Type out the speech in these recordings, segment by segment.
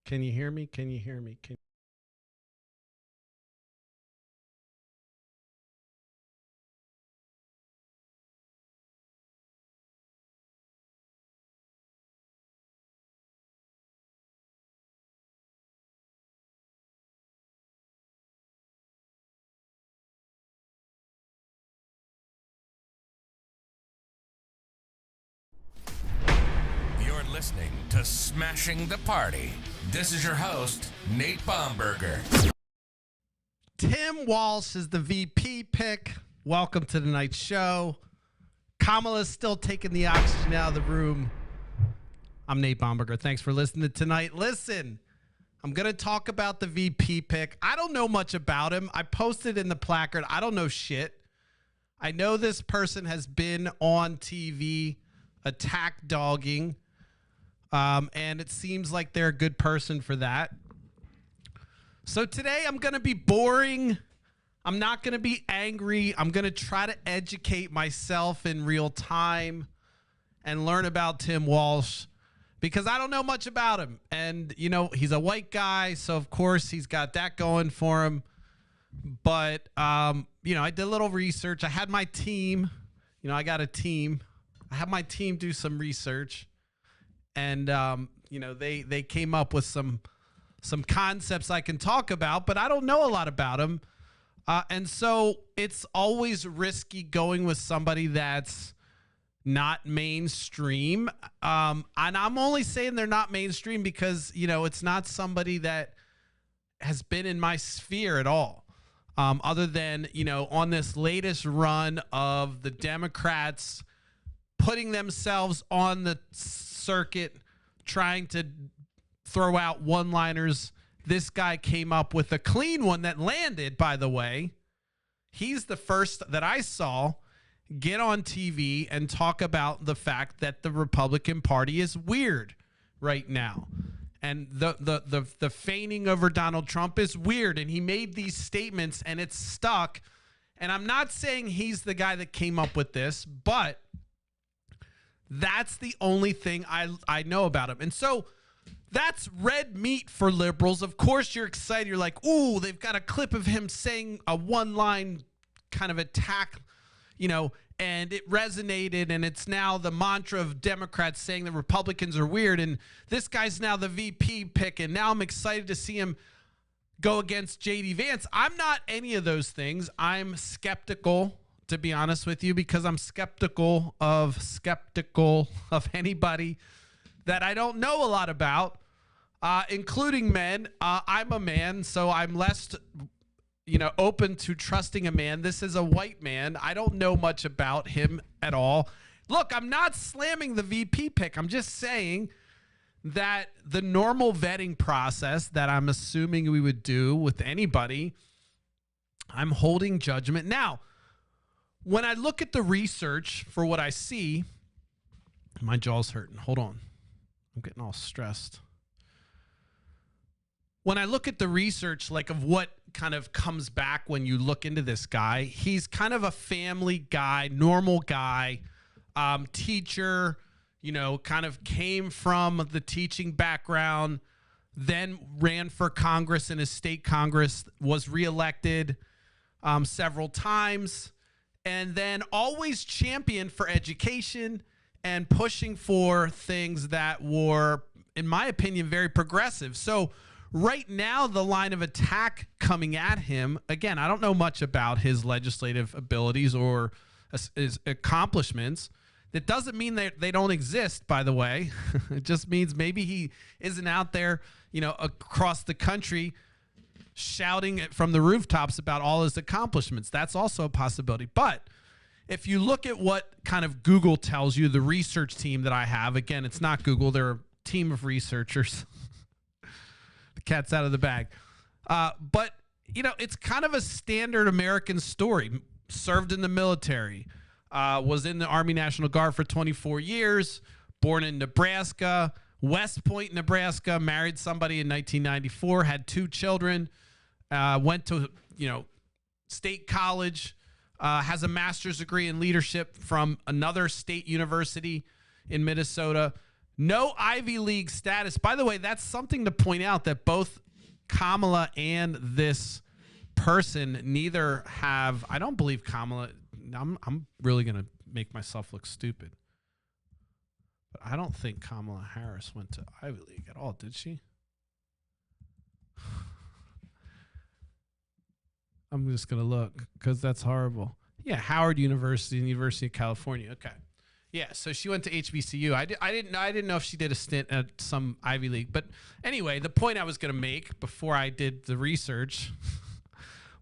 Can you hear me? Can you hear me? You're listening to Smashing the Party. This is your host, Nate Baumberger. Tim Walz is the VP pick. Welcome to tonight's show. Kamala's still taking the oxygen out of the room. I'm Nate Baumberger. Thanks for listening tonight. Listen, I'm going to talk about the VP pick. I don't know much about him. I posted in the placard. I don't know shit. I know this person has been on TV attack dogging, and it seems like they're a good person for that. So today I'm going to be boring. I'm not going to be angry. I'm going to try to educate myself in real time and learn about Tim Walz because I don't know much about him. And, you know, he's a white guy, so of course he's got that going for him. But, you know, I did a little research. I had my team. You know, I got a team. I had my team do some research. And, you know, they came up with some concepts I can talk about, but I don't know a lot about them. And so it's always risky going with somebody that's not mainstream. And I'm only saying they're not mainstream because, you know, it's not somebody that has been in my sphere at all. Other than, you know, on this latest run of the Democrats putting themselves on the circuit, trying to throw out one-liners. This guy came up with a clean one that landed, by the way. He's the first that I saw get on TV and talk about the fact that the Republican Party is weird right now. And the feigning over Donald Trump is weird. And he made these statements and it's stuck. And I'm not saying he's the guy that came up with this, but that's the only thing I know about him. And so that's red meat for liberals. Of course, you're excited. You're like, ooh, they've got a clip of him saying a one-line kind of attack, you know, and it resonated. And it's now the mantra of Democrats saying the Republicans are weird. And this guy's now the VP pick. And now I'm excited to see him go against J.D. Vance. I'm not any of those things. I'm skeptical, to be honest with you, because I'm skeptical of anybody that I don't know a lot about, including men. I'm a man, so I'm less, you know, open to trusting a man. This is a white man. I don't know much about him at all. Look, I'm not slamming the VP pick. I'm just saying that the normal vetting process that I'm assuming we would do with anybody, I'm holding judgment. Now, when I look at the research for what I see, my jaw's hurting. Hold on. I'm getting all stressed. When I look at the research, like of what kind of comes back when you look into this guy, he's kind of a family guy, normal guy, teacher, you know, kind of came from the teaching background, then ran for Congress in his state Congress, was reelected several times, and then always championed for education and pushing for things that were, in my opinion, very progressive. So right now, the line of attack coming at him, again, I don't know much about his legislative abilities or his accomplishments. That doesn't mean that they don't exist, by the way. It just means maybe he isn't out there, you know, across the country shouting it from the rooftops about all his accomplishments. That's also a possibility. But if you look at what kind of Google tells you, the research team that I have, again, it's not Google, they're a team of researchers. The cat's out of the bag. But, you know, it's kind of a standard American story. Served in the military, was in the Army National Guard for 24 years, born in Nebraska, West Point, Nebraska, married somebody in 1994, had 2 children, went to, you know, state college, has a master's degree in leadership from another state university in Minnesota, No Ivy League status. By the way, that's something to point out, that both Kamala and this person neither have. I don't believe Kamala. I'm really going to make myself look stupid. But I don't think Kamala Harris went to Ivy League at all, did she? I'm just going to look because that's horrible. Yeah, Howard University and University of California. Okay. Yeah, so she went to HBCU. I didn't know if she did a stint at some Ivy League. But anyway, the point I was going to make before I did the research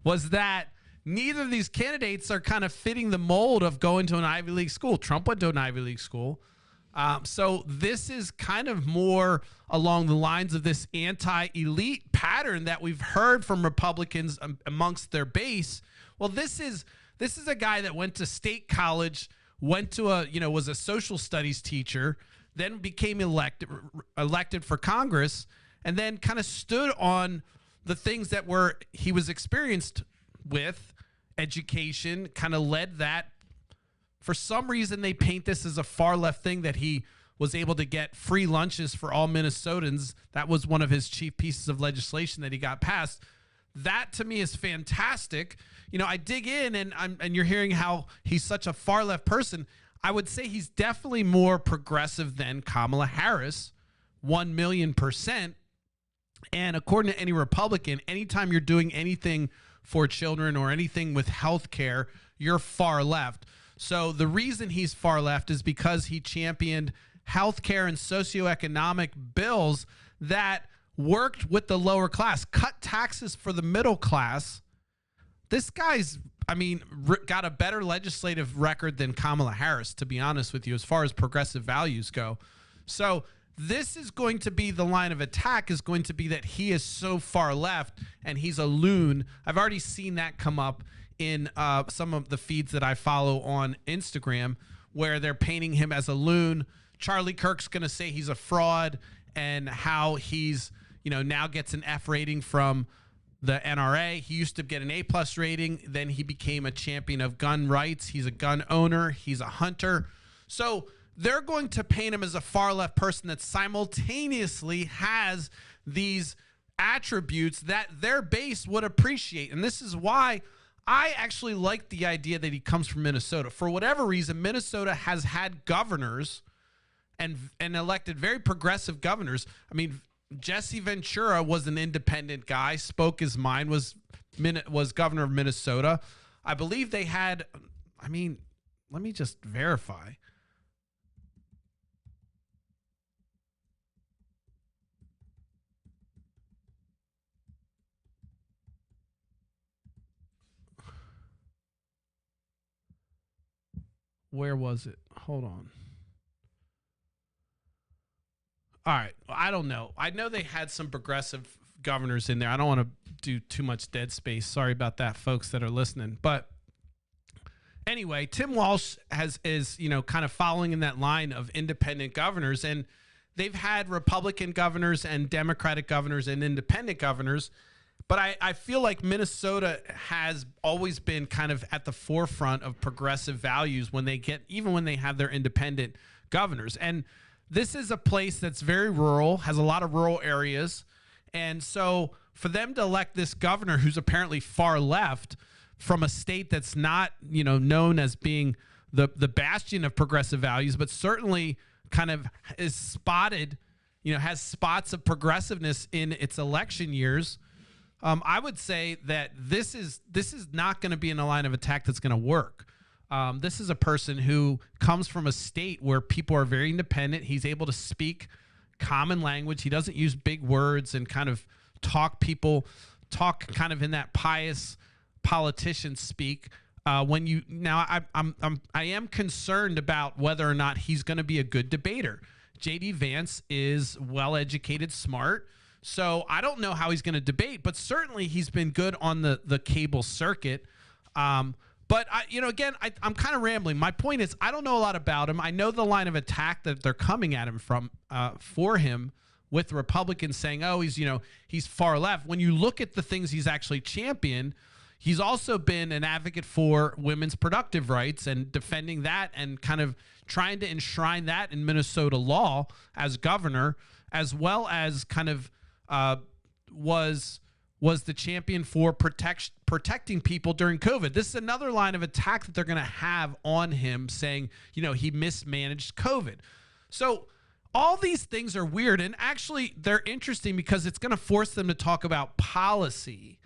was that neither of these candidates are kind of fitting the mold of going to an Ivy League school. Trump went to an Ivy League school. So this is kind of more along the lines of this anti-elite pattern that we've heard from Republicans amongst their base. Well, this is a guy that went to state college, went to was a social studies teacher, then became elected for Congress, and then kind of stood on the things that he was experienced with, education, kind of led that. For some reason, they paint this as a far left thing, that he was able to get free lunches for all Minnesotans. That was one of his chief pieces of legislation that he got passed. That to me is fantastic. I dig in and you're hearing how he's such a far left person. I would say he's definitely more progressive than Kamala Harris, 1,000,000%. And according to any Republican, anytime you're doing anything for children or anything with health care, you're far left. So the reason he's far left is because he championed healthcare and socioeconomic bills that worked with the lower class, cut taxes for the middle class. This guy's, got a better legislative record than Kamala Harris, to be honest with you, as far as progressive values go. So this is going to be the line of attack, is going to be that he is so far left and he's a loon. I've already seen that come up in some of the feeds that I follow on Instagram, where they're painting him as a loon. Charlie Kirk's going to say he's a fraud, and how he's, now gets an F rating from the NRA. He used to get an A+ rating. Then he became a champion of gun rights. He's a gun owner. He's a hunter. So they're going to paint him as a far left person that simultaneously has these attributes that their base would appreciate. And this is why I actually like the idea that he comes from Minnesota. For whatever reason, Minnesota has had governors and elected very progressive governors. Jesse Ventura was an independent guy, spoke his mind, was governor of Minnesota. I believe they had, let me just verify. Where was it? Hold on. All right. I don't know. I know they had some progressive governors in there. I don't want to do too much dead space. Sorry about that, folks that are listening. But anyway, Tim Walz is kind of following in that line of independent governors, and they've had Republican governors and Democratic governors and independent governors. But I feel like Minnesota has always been kind of at the forefront of progressive values when they have their independent governors. And this is a place that's very rural, has a lot of rural areas. And so for them to elect this governor who's apparently far left from a state that's not, known as being the bastion of progressive values, but certainly kind of is spotted, has spots of progressiveness in its election years. I would say that this is not going to be in a line of attack that's going to work. This is a person who comes from a state where people are very independent. He's able to speak common language. He doesn't use big words and kind of talk kind of in that pious politician speak. I am concerned about whether or not he's going to be a good debater. J.D. Vance is well-educated, smart. So I don't know how he's going to debate, but certainly he's been good on the cable circuit. But I'm kind of rambling. My point is, I don't know a lot about him. I know the line of attack that they're coming at him from for him, with Republicans saying, "Oh, he's far left." When you look at the things he's actually championed, he's also been an advocate for women's productive rights and defending that and kind of trying to enshrine that in Minnesota law as governor, as well as kind of was the champion for protecting people during COVID. This is another line of attack that they're going to have on him, saying, he mismanaged COVID. So all these things are weird, and actually they're interesting because it's going to force them to talk about policy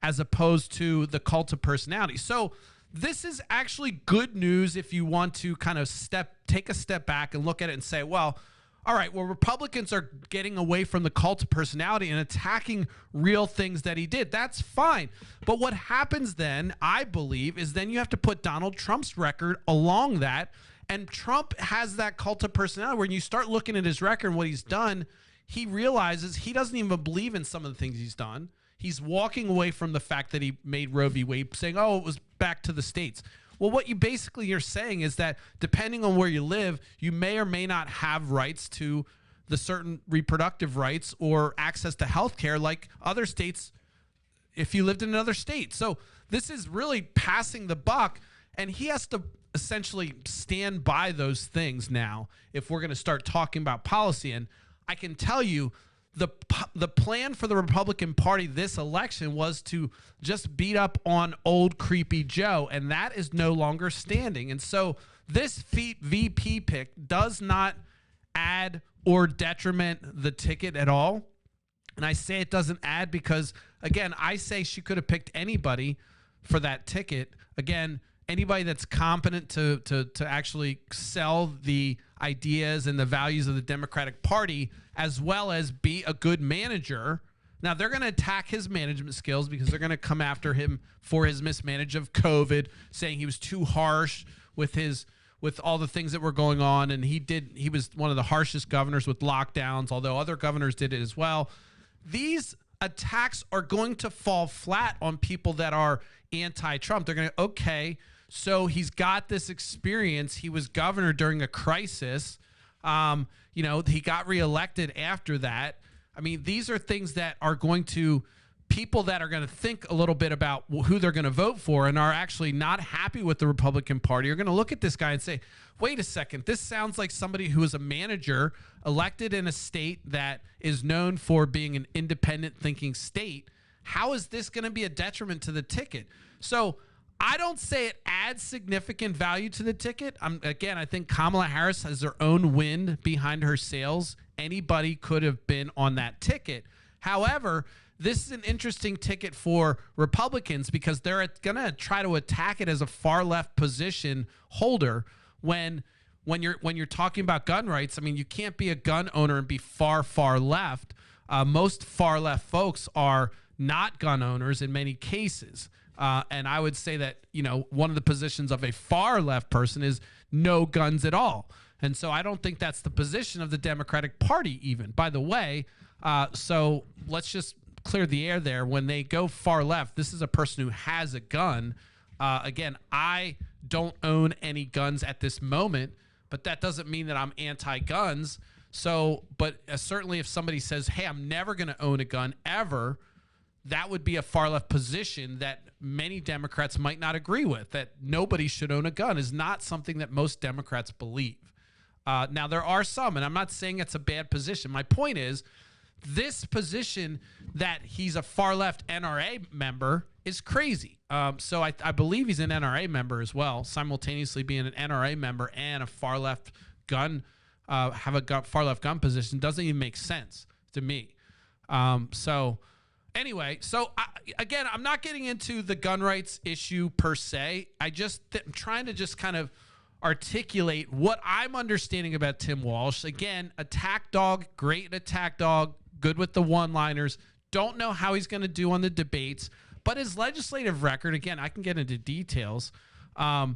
as opposed to the cult of personality. So this is actually good news if you want to kind of take a step back and look at it and say, well, all right, well, Republicans are getting away from the cult of personality and attacking real things that he did. That's fine. But what happens then, I believe, is then you have to put Donald Trump's record along that. And Trump has that cult of personality where when you start looking at his record and what he's done, he realizes he doesn't even believe in some of the things he's done. He's walking away from the fact that he made Roe v. Wade, saying, oh, it was back to the states. Well, what you basically are saying is that depending on where you live, you may or may not have rights to the certain reproductive rights or access to health care like other states if you lived in another state. So this is really passing the buck, and he has to essentially stand by those things now if we're going to start talking about policy. And I can tell you the plan for the Republican Party this election was to just beat up on old creepy Joe, and that is no longer standing. And so this VP pick does not add or detriment the ticket at all. And I say it doesn't add because, again, I say she could have picked anybody for that ticket. Again, anybody that's competent to actually sell the ideas and the values of the Democratic Party, as well as be a good manager. Now, they're going to attack his management skills because they're going to come after him for his mismanage of COVID, saying he was too harsh with all the things that were going on. And he was one of the harshest governors with lockdowns, although other governors did it as well. These attacks are going to fall flat on people that are anti-Trump. They're going to, okay, so he's got this experience. He was governor during a crisis. He got reelected after that. I mean, these are things that are going to, people that are going to think a little bit about who they're going to vote for and are actually not happy with the Republican Party are going to look at this guy and say, wait a second, this sounds like somebody who is a manager elected in a state that is known for being an independent thinking state. How is this going to be a detriment to the ticket? So I don't say it adds significant value to the ticket. I think Kamala Harris has her own wind behind her sails. Anybody could have been on that ticket. However, this is an interesting ticket for Republicans because they're going to try to attack it as a far left position holder when you're talking about gun rights. I mean, you can't be a gun owner and be far left. Most far left folks are not gun owners in many cases. And I would say that, one of the positions of a far left person is no guns at all. And so I don't think that's the position of the Democratic Party even, by the way. So let's just clear the air there. When they go far left, this is a person who has a gun. Again, I don't own any guns at this moment, but that doesn't mean that I'm anti-guns. So, but certainly if somebody says, hey, I'm never going to own a gun ever, that would be a far left position that many Democrats might not agree with. That nobody should own a gun is not something that most Democrats believe. Now, there are some, and I'm not saying it's a bad position. My point is, this position that he's a far left NRA member is crazy. So I believe he's an NRA member as well, simultaneously being an NRA member and a far left gun, far left gun position doesn't even make sense to me. Anyway, again, I'm not getting into the gun rights issue per se. I'm trying to just kind of articulate what I'm understanding about Tim Walz. Again, attack dog, great attack dog, good with the one-liners. Don't know how he's going to do on the debates, but his legislative record, again, I can get into details. When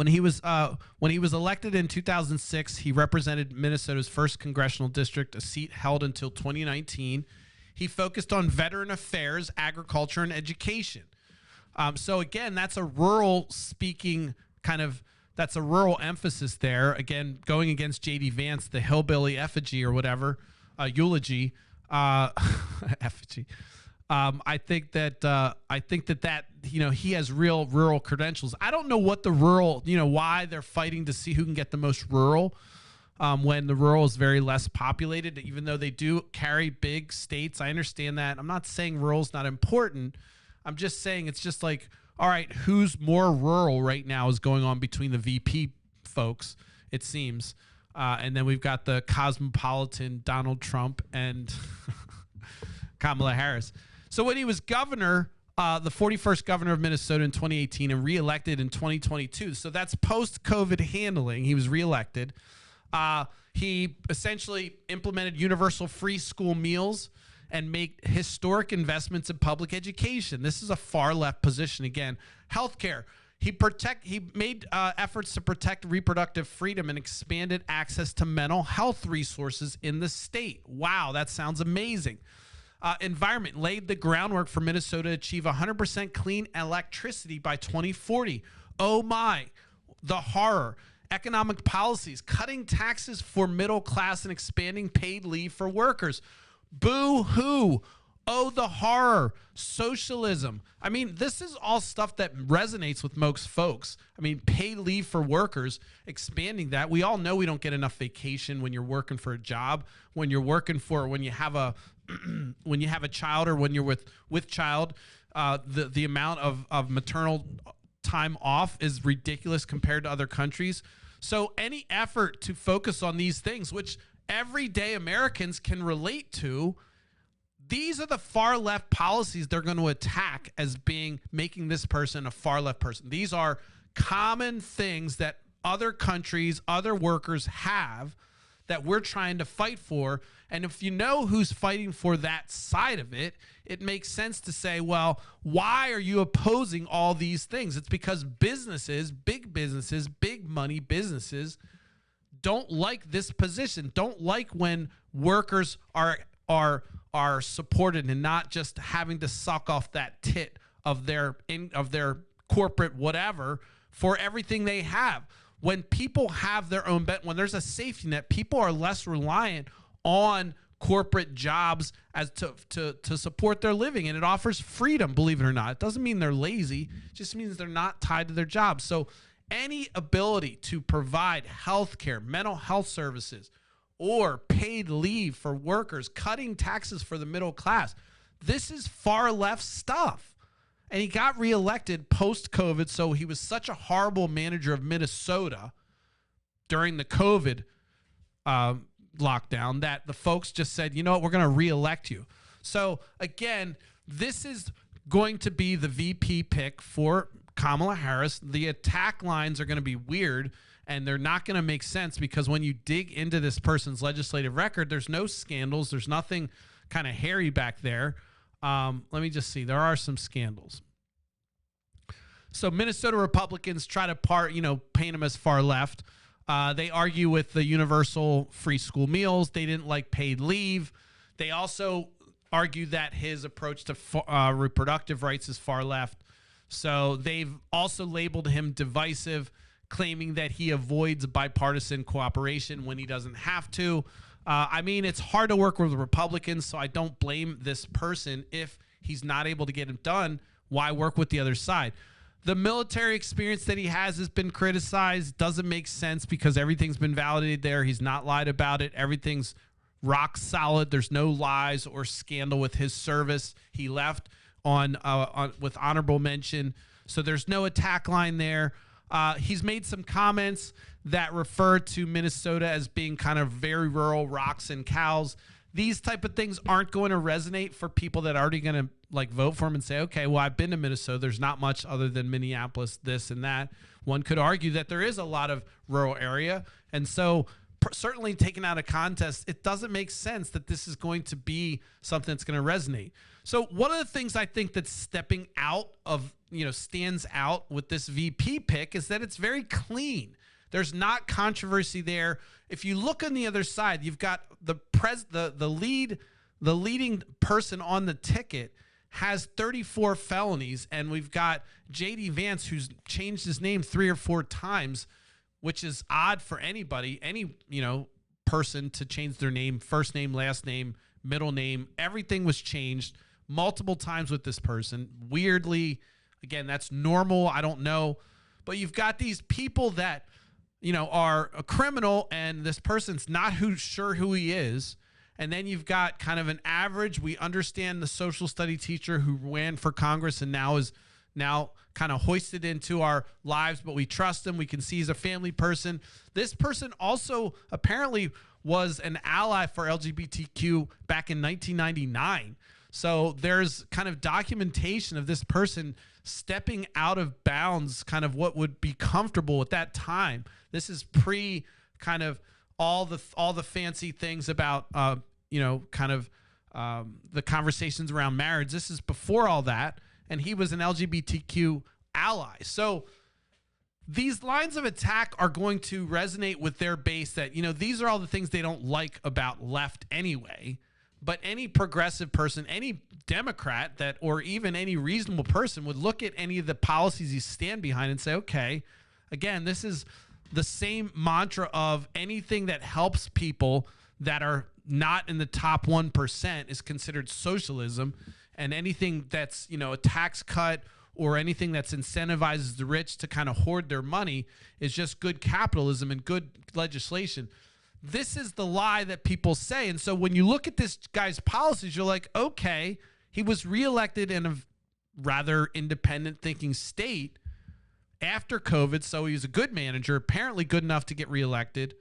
he was elected in 2006, he represented Minnesota's 1st congressional district, a seat held until 2019. He focused on veteran affairs, agriculture, and education. So again, that's a rural speaking that's a rural emphasis there. Again, going against J.D. Vance, the hillbilly effigy or whatever, eulogy, effigy. I think that he has real rural credentials. I don't know what the rural, why they're fighting to see who can get the most rural, when the rural is very less populated, even though they do carry big states. I understand that. I'm not saying rural's not important. I'm just saying it's just like, all right, who's more rural right now is going on between the VP folks, it seems. And then we've got the cosmopolitan Donald Trump and Kamala Harris. So when he was governor, the 41st governor of Minnesota in 2018 and reelected in 2022, so that's post-COVID handling, he was reelected. He essentially implemented universal free school meals and made historic investments in public education. This is a far left position again. Healthcare. He made efforts to protect reproductive freedom and expanded access to mental health resources in the state. Wow, that sounds amazing. Environment, laid the groundwork for Minnesota to achieve 100% clean electricity by 2040. Oh my, the horror. Economic policies, cutting taxes for middle class and expanding paid leave for workers. Boo-hoo. Oh, the horror. Socialism. I mean, this is all stuff that resonates with most folks. I mean, paid leave for workers, expanding that. We all know we don't get enough vacation when you're working for a job, when you have a when you have a child, or when you're with child. The amount of maternal time off is ridiculous compared to other countries. So any effort to focus on these things, which everyday Americans can relate to, these are the far left policies they're going to attack as making this person a far left person. These are common things that other countries, other workers have that we're trying to fight for. And if you know who's fighting for that side of it, it makes sense to say, well, why are you opposing all these things? It's because businesses, big money businesses don't like this position, don't like when workers are supported and not just having to suck off that tit of their corporate whatever for everything they have. When people have their own bet, when there's a safety net, people are less reliant on corporate jobs as to support their living, and it offers freedom, believe it or not. It doesn't mean they're lazy, it just means they're not tied to their jobs. So any ability to provide health care, mental health services, or paid leave for workers, cutting taxes for the middle class, this is far left stuff. And he got reelected post-COVID, so he was such a horrible manager of Minnesota during the COVID lockdown that the folks just said, you know what, we're going to reelect you. So again, this is going to be the VP pick for Kamala Harris. The attack lines are going to be weird, and they're not going to make sense because when you dig into this person's legislative record, there's no scandals. There's nothing kind of hairy back there. Let me just see. There are some scandals. So Minnesota Republicans try to paint him as far left. They argue with the universal free school meals. They didn't like paid leave. They also argue that his approach to reproductive rights is far left. So they've also labeled him divisive, claiming that he avoids bipartisan cooperation when he doesn't have to. I mean, it's hard to work with Republicans, so I don't blame this person if he's not able to get it done. Why work with the other side? The military experience that he has been criticized. Doesn't make sense because everything's been validated there. He's not lied about it. Everything's rock solid. There's no lies or scandal with his service. He left on with honorable mention, so there's no attack line there. He's made some comments that refer to Minnesota as being kind of very rural, rocks and cows. These type of things aren't going to resonate for people that are already going to vote for him and say, okay, well, I've been to Minnesota. There's not much other than Minneapolis, this and that. One could argue that there is a lot of rural area. And so certainly taken out of context, it doesn't make sense that this is going to be something that's going to resonate. So one of the things I think that's stepping out of, stands out with this VP pick is that it's very clean. There's not controversy there. If you look on the other side, you've got the leading person on the ticket has 34 felonies, and we've got J.D. Vance, who's changed his name 3 or 4 times, which is odd for anybody, any person to change their name, first name, last name, middle name. Everything was changed. multiple times with this person. Weirdly, again, that's normal. I don't know. But you've got these people that, are a criminal, and this person's not sure who he is. And then you've got kind of an average. We understand the social study teacher who ran for Congress and now is kind of hoisted into our lives, but we trust him. We can see he's a family person. This person also apparently was an ally for LGBTQ back in 1999. So there's kind of documentation of this person stepping out of bounds, kind of what would be comfortable at that time. This is pre kind of all the fancy things about, the conversations around marriage. This is before all that. And he was an LGBTQ ally. So these lines of attack are going to resonate with their base that, these are all the things they don't like about left anyway. But any progressive person, any Democrat or even any reasonable person would look at any of the policies you stand behind and say, okay, again, this is the same mantra of anything that helps people that are not in the top 1% is considered socialism. And anything that's, a tax cut or anything that's incentivizes the rich to kind of hoard their money is just good capitalism and good legislation. This is the lie that people say. And so when you look at this guy's policies, you're like, okay, he was reelected in a rather independent thinking state after COVID. So he was a good manager, apparently good enough to get reelected.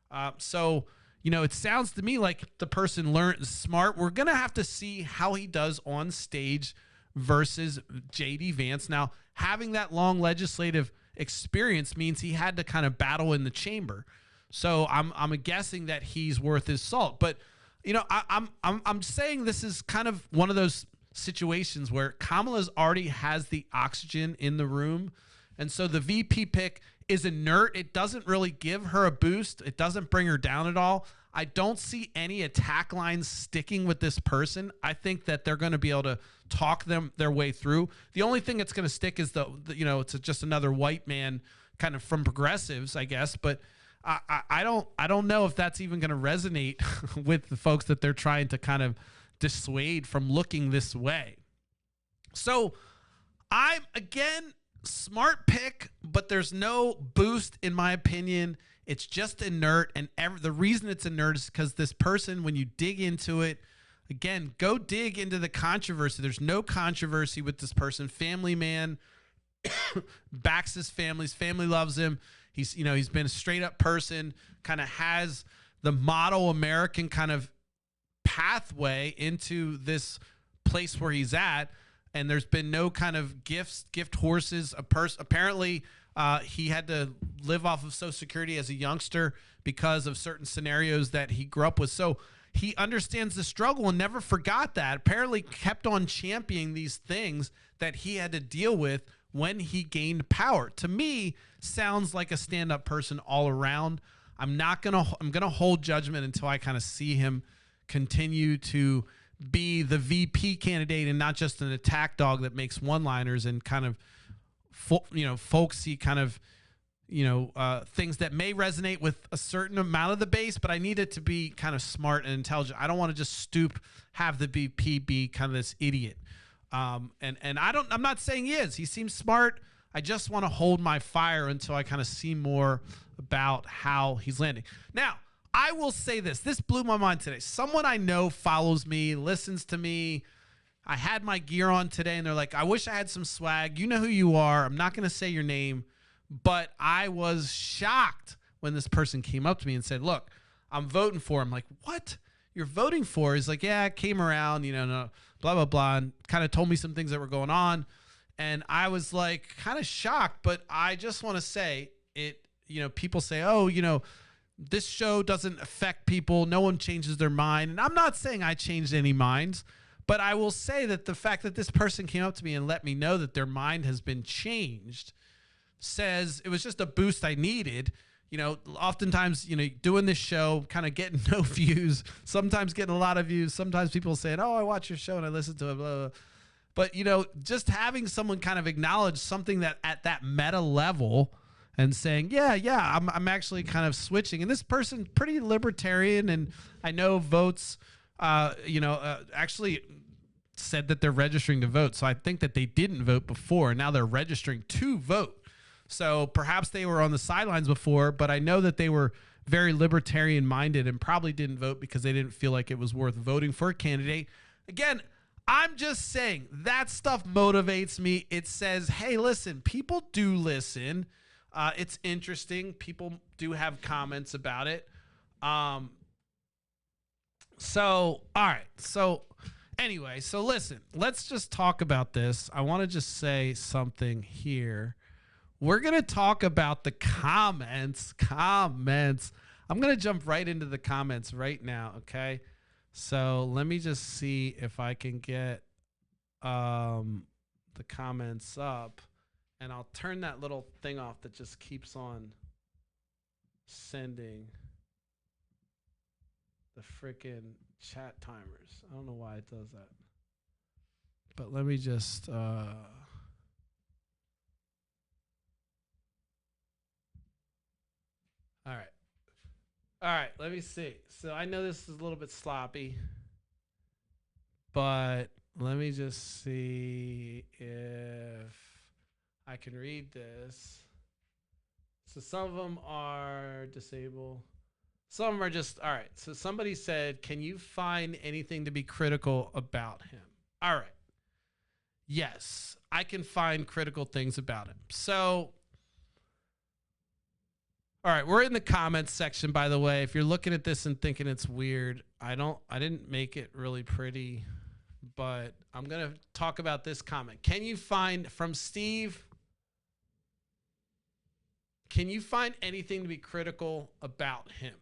It sounds to me like the person learned smart. We're going to have to see how he does on stage versus J.D. Vance. Now, having that long legislative experience means he had to kind of battle in the chamber. So I'm guessing that he's worth his salt. But, I'm saying this is kind of one of those situations where Kamala's already has the oxygen in the room. And so the VP pick is inert. It doesn't really give her a boost. It doesn't bring her down at all. I don't see any attack lines sticking with this person. I think that they're going to be able to talk their way through. The only thing that's going to stick is it's just another white man kind of from progressives, I guess. But I don't know if that's even going to resonate with the folks that they're trying to kind of dissuade from looking this way. So I'm, again, smart pick, but there's no boost in my opinion. It's just inert, and the reason it's inert is because this person, when you dig into it, again, go dig into the controversy. There's no controversy with this person. Family man, backs his family. His family loves him. He's been a straight up person, kind of has the model American kind of pathway into this place where he's at. And there's been no kind of gift horses. Apparently, he had to live off of Social Security as a youngster because of certain scenarios that he grew up with. So he understands the struggle and never forgot that. Apparently kept on championing these things that he had to deal with when he gained power. To me, sounds like a stand-up person all around. I'm going to hold judgment until I kind of see him continue to be the VP candidate and not just an attack dog that makes one-liners and kind of, folksy kind of, things that may resonate with a certain amount of the base, but I need it to be kind of smart and intelligent. I don't want to just have the VP be kind of this idiot. I'm not saying he is. He seems smart. I just want to hold my fire until I kind of see more about how he's landing. Now, I will say this. This blew my mind today. Someone I know follows me, listens to me. I had my gear on today, and they're like, I wish I had some swag. You know who you are. I'm not going to say your name, but I was shocked when this person came up to me and said, look, I'm voting for him. I'm like, what? You're voting for? He's like, yeah, I came around, no, blah, blah, blah, and kind of told me some things that were going on. And I was like kind of shocked, but I just want to say it, people say, oh, this show doesn't affect people. No one changes their mind. And I'm not saying I changed any minds, but I will say that the fact that this person came up to me and let me know that their mind has been changed says it was just a boost I needed. Oftentimes, doing this show, kind of getting no views, sometimes getting a lot of views. Sometimes people saying, oh, I watch your show and I listen to it, blah, blah, blah. But, just having someone kind of acknowledge something that at that meta level and saying, yeah, I'm actually kind of switching. And this person pretty libertarian, and I know votes, actually said that they're registering to vote. So I think that they didn't vote before, and now they're registering to vote. So perhaps they were on the sidelines before, but I know that they were very libertarian minded and probably didn't vote because they didn't feel like it was worth voting for a candidate. Again, I'm just saying that stuff motivates me. It says, hey, listen, people do listen. It's interesting. People do have comments about it. So, all right. So anyway, so listen, let's just talk about this. I want to just say something here. We're going to talk about the comments. I'm going to jump right into the comments right now, okay? So let me just see if I can get the comments up, and I'll turn that little thing off that just keeps on sending the freaking chat timers. I don't know why it does that. But let me just... all right, let me see. So I know this is a little bit sloppy, but let me just see if I can read this. So some of them are disabled. Some of them are just, all right. So somebody said, can you find anything to be critical about him? All right. Yes, I can find critical things about him. So... all right, we're in the comments section, by the way. If you're looking at this and thinking it's weird, I didn't make it really pretty, but I'm going to talk about this comment. Can you find, from Steve, can you find anything to be critical about him?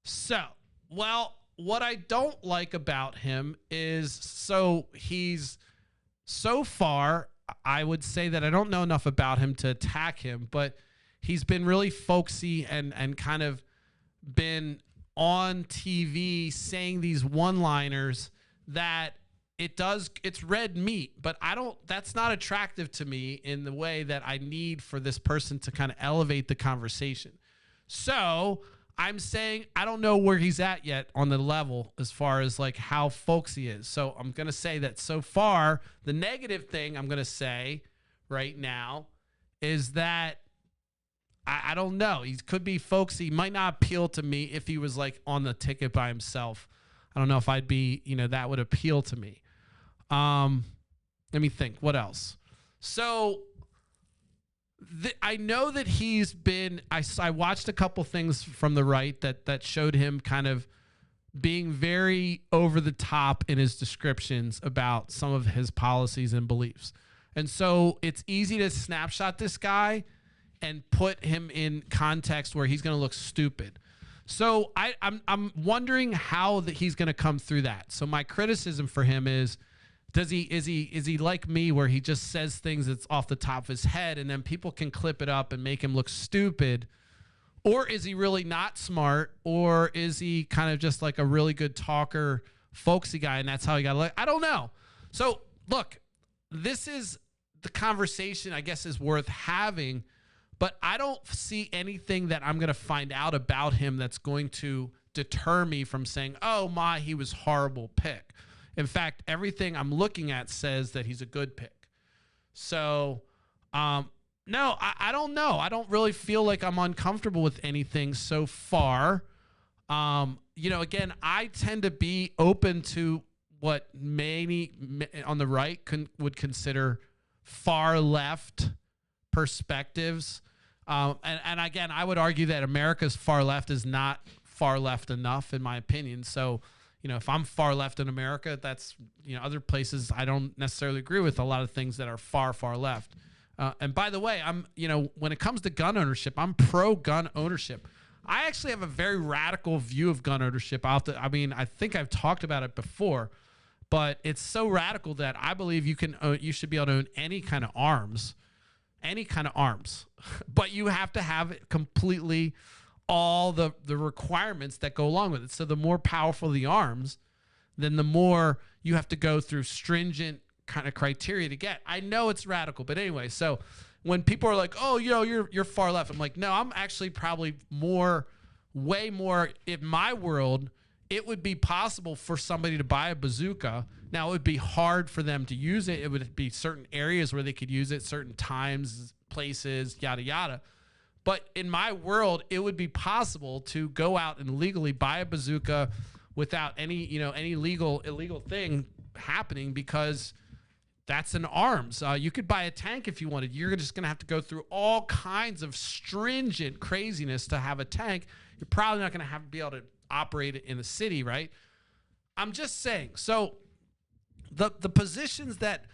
So, well, what I don't like about him is, so he's so far, I would say that I don't know enough about him to attack him, but he's been really folksy and kind of been on TV saying these one-liners that it's red meat, but that's not attractive to me in the way that I need for this person to kind of elevate the conversation. So I'm saying I don't know where he's at yet on the level as far as like how folksy is. So I'm going to say that so far, the negative thing I'm going to say right now is that I don't know. He could be folksy. He might not appeal to me if he was like on the ticket by himself. I don't know if I'd be, that would appeal to me. Let me think. What else? So I know that he's been, I watched a couple things from the right that showed him kind of being very over the top in his descriptions about some of his policies and beliefs. And so it's easy to snapshot this guy and put him in context where he's going to look stupid. So I'm wondering how he's going to come through that. So my criticism for him is is he like me where he just says things that's off the top of his head and then people can clip it up and make him look stupid? Or is he really not smart? Or is he kind of just like a really good talker, folksy guy, and that's how he got elected? I don't know. So look, this is the conversation I guess is worth having, but I don't see anything that I'm going to find out about him that's going to deter me from saying, oh my, he was horrible pick. In fact, everything I'm looking at says that he's a good pick. So, no, I don't know. I don't really feel like I'm uncomfortable with anything so far. Again, I tend to be open to what many on the right would consider far left perspectives. And again, I would argue that America's far left is not far left enough, in my opinion. So, if I'm far left in America, that's, other places I don't necessarily agree with a lot of things that are far, far left. And by the way, I'm, when it comes to gun ownership, I'm pro-gun ownership. I actually have a very radical view of gun ownership. I think I've talked about it before, but it's so radical that I believe you should be able to own any kind of arms, but you have to have it completely all the requirements that go along with it. So the more powerful the arms, then the more you have to go through stringent kind of criteria to get. I know it's radical, but anyway, so when people are like, oh, you're far left, I'm like, no, I'm actually probably way more in my world it would be possible for somebody to buy a bazooka. Now, it would be hard for them to use it. It would be certain areas where they could use it, certain times, places, yada, yada. But in my world, it would be possible to go out and legally buy a bazooka without any illegal thing happening, because that's an arms. You could buy a tank if you wanted. You're just going to have to go through all kinds of stringent craziness to have a tank. You're probably not going to be able to operate it in the city, right? I'm just saying. So the positions that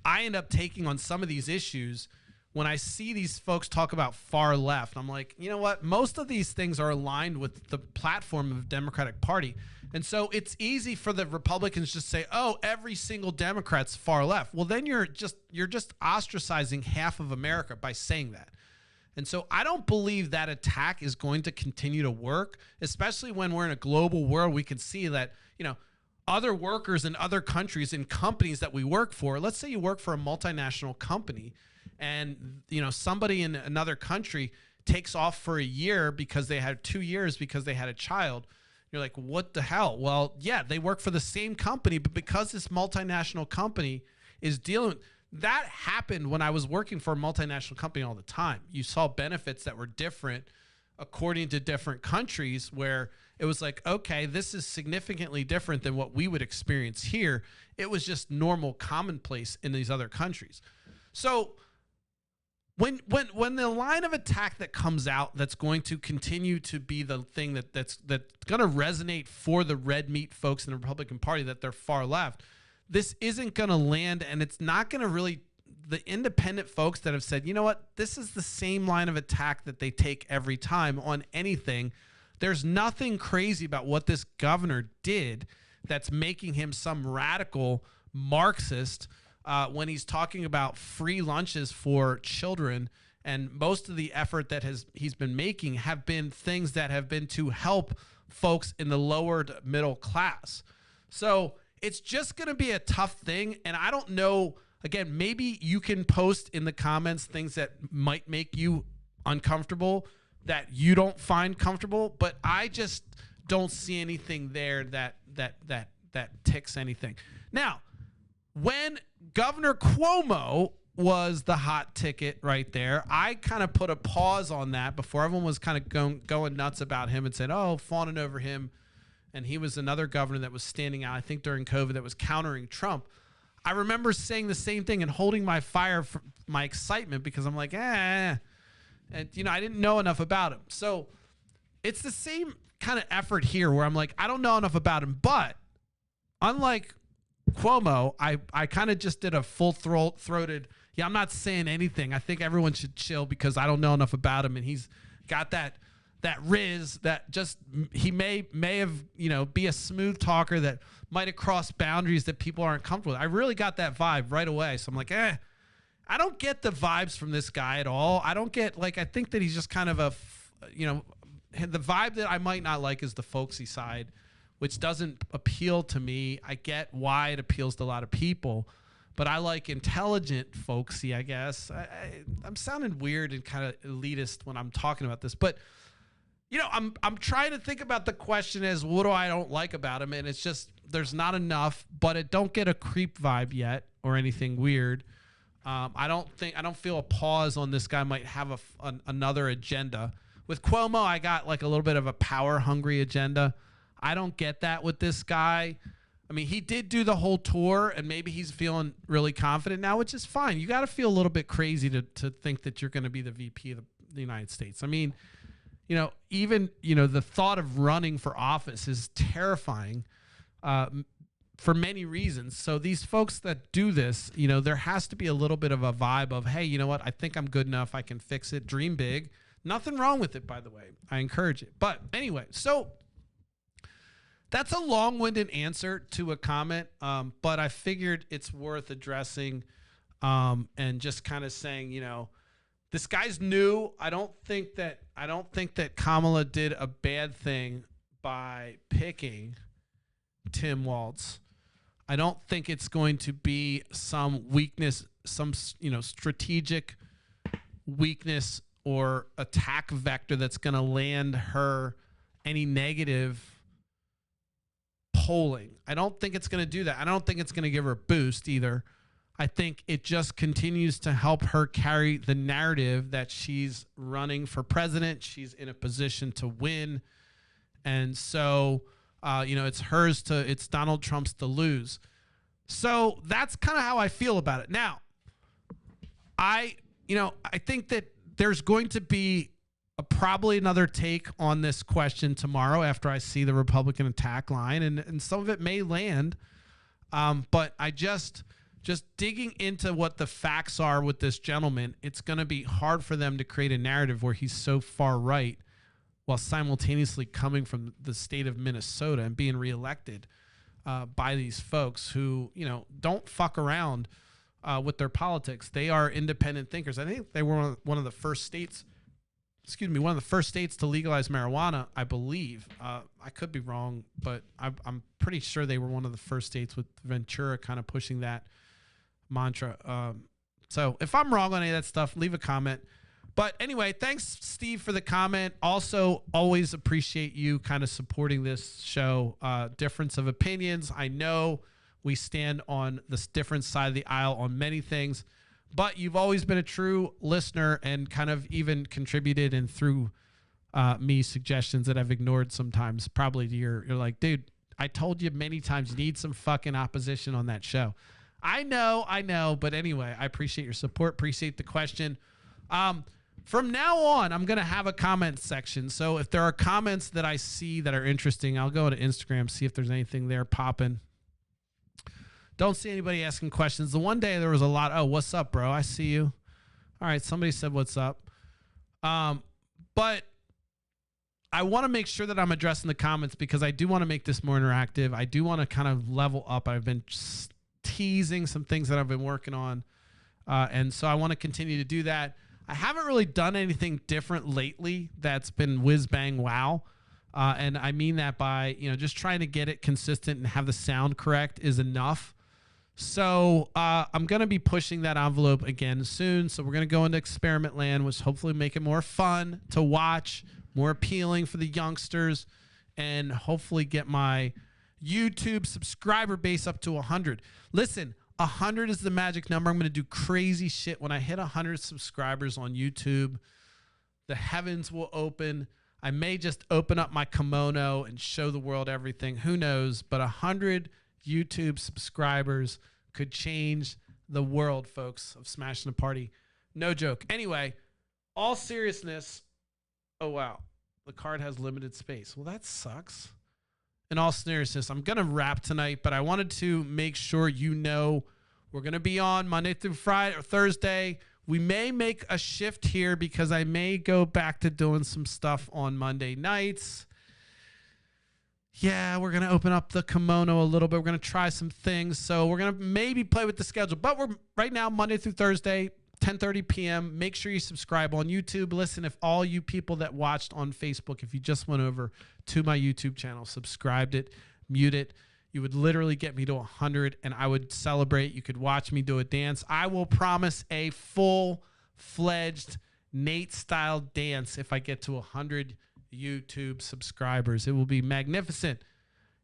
I end up taking on some of these issues, when I see these folks talk about far left, I'm like, you know what? Most of these things are aligned with the platform of the Democratic Party. And so it's easy for the Republicans just say, oh, every single Democrat's far left. Well, then you're just ostracizing half of America by saying that. And so I don't believe that attack is going to continue to work, especially when we're in a global world. We can see that, other workers in other countries and companies that we work for, let's say you work for a multinational company, and somebody in another country takes off for a year because they had 2 years because they had a child. You're like, what the hell? Well, yeah, they work for the same company, but because this multinational company is dealing, that happened when I was working for a multinational company all the time. You saw benefits that were different according to different countries, where it was like, okay, this is significantly different than what we would experience here. It was just normal, commonplace in these other countries. So when the line of attack that comes out, that's going to continue to be the thing that's going to resonate for the red meat folks in the Republican Party, that they're far left, this isn't going to land, and it's not going to really, the independent folks that have said, you know what, this is the same line of attack that they take every time on anything. There's nothing crazy about what this governor did that's making him some radical Marxist when he's talking about free lunches for children. And most of the effort that he's been making have been things that have been to help folks in the lowered middle class. So it's just going to be a tough thing. And I don't know, again, maybe you can post in the comments things that might make you uncomfortable, that you don't find comfortable, but I just don't see anything there that ticks anything. Now, when Governor Cuomo was the hot ticket right there, I kind of put a pause on that before everyone was kind of going nuts about him and said, oh, fawning over him. And he was another governor that was standing out, I think, during COVID, that was countering Trump. I remember saying the same thing and holding my fire for my excitement, because I'm like, And, I didn't know enough about him. So it's the same kind of effort here, where I'm like, I don't know enough about him. But unlike Cuomo, I kind of just did a full-throated, I'm not saying anything. I think everyone should chill because I don't know enough about him. And he's got that riz that just, he may have, be a smooth talker that might have crossed boundaries that people aren't comfortable with. I really got that vibe right away. So I'm like, I don't get the vibes from this guy at all. I don't get, I think that he's just kind of the vibe that I might not like is the folksy side, which doesn't appeal to me. I get why it appeals to a lot of people, but I like intelligent folksy, I guess. I'm sounding weird and kind of elitist when I'm talking about this, but I'm trying to think about the question as, what do I don't like about him? And it's just, there's not enough, but it don't get a creep vibe yet or anything weird. I don't feel a pause on this guy might have another agenda. With Cuomo, I got a little bit of a power hungry agenda. I don't get that with this guy. I mean, he did do the whole tour, and maybe he's feeling really confident now, which is fine. You got to feel a little bit crazy to think that you're going to be the VP of the United States. I mean, even, the thought of running for office is terrifying for many reasons. So these folks that do this, there has to be a little bit of a vibe of, hey, you know what? I think I'm good enough. I can fix it. Dream big. Nothing wrong with it, by the way. I encourage it. But anyway, so that's a long-winded answer to a comment, but I figured it's worth addressing and just kind of saying, this guy's new. I don't think that Kamala did a bad thing by picking Tim Walz. I don't think it's going to be some weakness, some strategic weakness or attack vector that's going to land her any negative polling. I don't think it's going to do that. I don't think it's going to give her a boost either. I think it just continues to help her carry the narrative that she's running for president. She's in a position to win. And so, it's Donald Trump's to lose. So that's kind of how I feel about it. Now, I think that there's going to be probably another take on this question tomorrow after I see the Republican attack line, and some of it may land. But I just digging into what the facts are with this gentleman, it's going to be hard for them to create a narrative where he's so far right while simultaneously coming from the state of Minnesota and being reelected by these folks who, don't fuck around with their politics. They are independent thinkers. I think they were one of the first states to legalize marijuana, I believe. I could be wrong, but I'm pretty sure they were one of the first states, with Ventura kind of pushing that mantra. So if I'm wrong on any of that stuff, leave a comment. But anyway, thanks, Steve, for the comment. Also, always appreciate you kind of supporting this show. Difference of opinions. I know we stand on this different side of the aisle on many things, but you've always been a true listener and kind of even contributed and through me suggestions that I've ignored sometimes. Probably you're like, dude, I told you many times you need some fucking opposition on that show. I know. But anyway, I appreciate your support. Appreciate the question. From now on, I'm going to have a comment section. So if there are comments that I see that are interesting, I'll go to Instagram, see if there's anything there popping. Don't see anybody asking questions. The one day there was a lot. Oh, what's up, bro? I see you. All right. Somebody said, what's up? But I want to make sure that I'm addressing the comments because I do want to make this more interactive. I do want to kind of level up. I've been teasing some things that I've been working on. And so I want to continue to do that. I haven't really done anything different lately that's been whiz bang wow. And I mean that by, just trying to get it consistent and have the sound correct is enough. So I'm going to be pushing that envelope again soon. So we're going to go into experiment land, which hopefully make it more fun to watch, more appealing for the youngsters, and hopefully get my YouTube subscriber base up to 100. Listen, 100 is the magic number. I'm going to do crazy shit. When I hit 100 subscribers on YouTube, the heavens will open. I may just open up my kimono and show the world everything. Who knows? But 100 YouTube subscribers could change the world, folks, of Smashing the Party. No joke. Anyway, all seriousness. Oh, wow. The card has limited space. Well, that sucks. In all seriousness, I'm going to wrap tonight, but I wanted to make sure we're going to be on Monday through Friday or Thursday. We may make a shift here because I may go back to doing some stuff on Monday nights. Yeah, we're going to open up the kimono a little bit. We're going to try some things. So we're going to maybe play with the schedule. But we're right now, Monday through Thursday, 10:30 p.m. Make sure you subscribe on YouTube. Listen, if all you people that watched on Facebook, if you just went over to my YouTube channel, subscribed it, mute it, you would literally get me to 100, and I would celebrate. You could watch me do a dance. I will promise a full-fledged Nate-style dance if I get to 100 YouTube subscribers. It will be magnificent.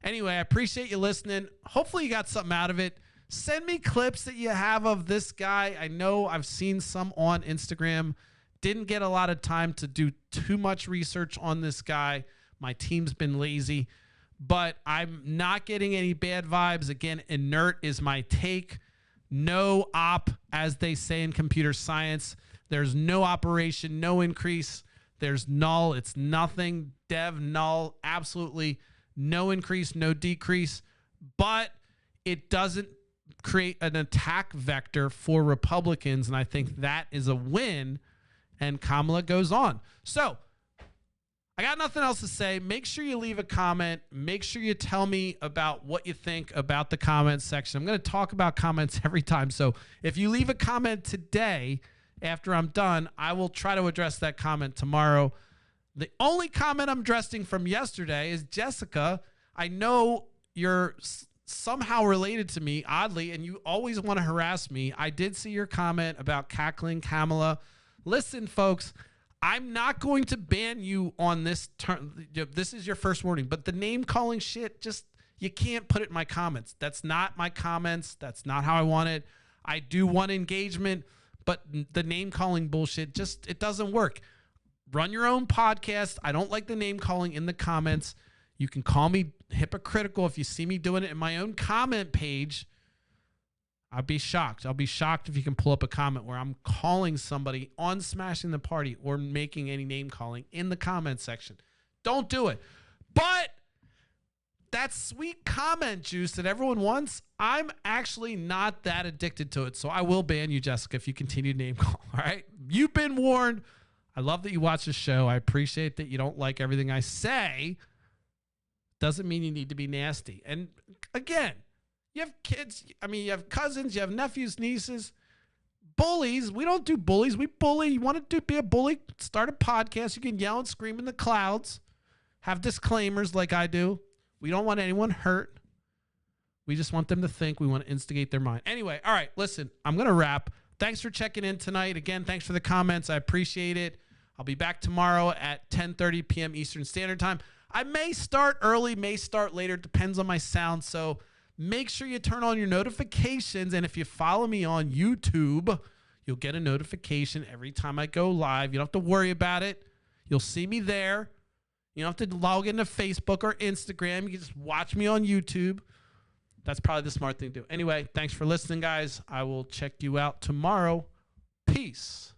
Anyway, I appreciate you listening. Hopefully you got something out of it. Send me clips that you have of this guy. I know I've seen some on Instagram. Didn't get a lot of time to do too much research on this guy. My team's been lazy, but I'm not getting any bad vibes. Again, inert is my take. No op, as they say in computer science. There's no operation, no increase. There's null. It's nothing. Dev null. Absolutely no increase, no decrease. But it doesn't create an attack vector for Republicans, and I think that is a win, and Kamala goes on. So I got nothing else to say. Make sure you leave a comment. Make sure you tell me about what you think about the comments section. I'm going to talk about comments every time, so if you leave a comment today after I'm done, I will try to address that comment tomorrow. The only comment I'm addressing from yesterday is, Jessica, I know you're somehow related to me, oddly, and you always want to harass me. I did see your comment about cackling Kamala. Listen, folks, I'm not going to ban you on this term. This is your first warning, but the name calling shit, just You can't put it in my comments. That's not my comments. That's not how I want it. I do want engagement, but the name calling bullshit, it doesn't work. Run your own podcast. I don't like the name calling in the comments. You can call me hypocritical if you see me doing it in my own comment page. I'd be shocked. I'll be shocked if you can pull up a comment where I'm calling somebody on Smashing the Party or making any name calling in the comment section. Don't do it. But that sweet comment juice that everyone wants, I'm actually not that addicted to it. So I will ban you, Jessica, if you continue to name call. All right? You've been warned. I love that you watch the show. I appreciate that you don't like everything I say. Doesn't mean you need to be nasty. And again, you have kids. I mean, you have cousins. You have nephews, nieces. Bullies. We don't do bullies. We bully. You want to be a bully? Start a podcast. You can yell and scream in the clouds. Have disclaimers like I do. We don't want anyone hurt. We just want them to think. We want to instigate their mind. Anyway, all right, listen, I'm going to wrap. Thanks for checking in tonight. Again, thanks for the comments. I appreciate it. I'll be back tomorrow at 10:30 p.m. Eastern Standard Time. I may start early, may start later. Depends on my sound. So make sure you turn on your notifications. And if you follow me on YouTube, you'll get a notification every time I go live. You don't have to worry about it. You'll see me there. You don't have to log into Facebook or Instagram. You can just watch me on YouTube. That's probably the smart thing to do. Anyway, thanks for listening, guys. I will check you out tomorrow. Peace.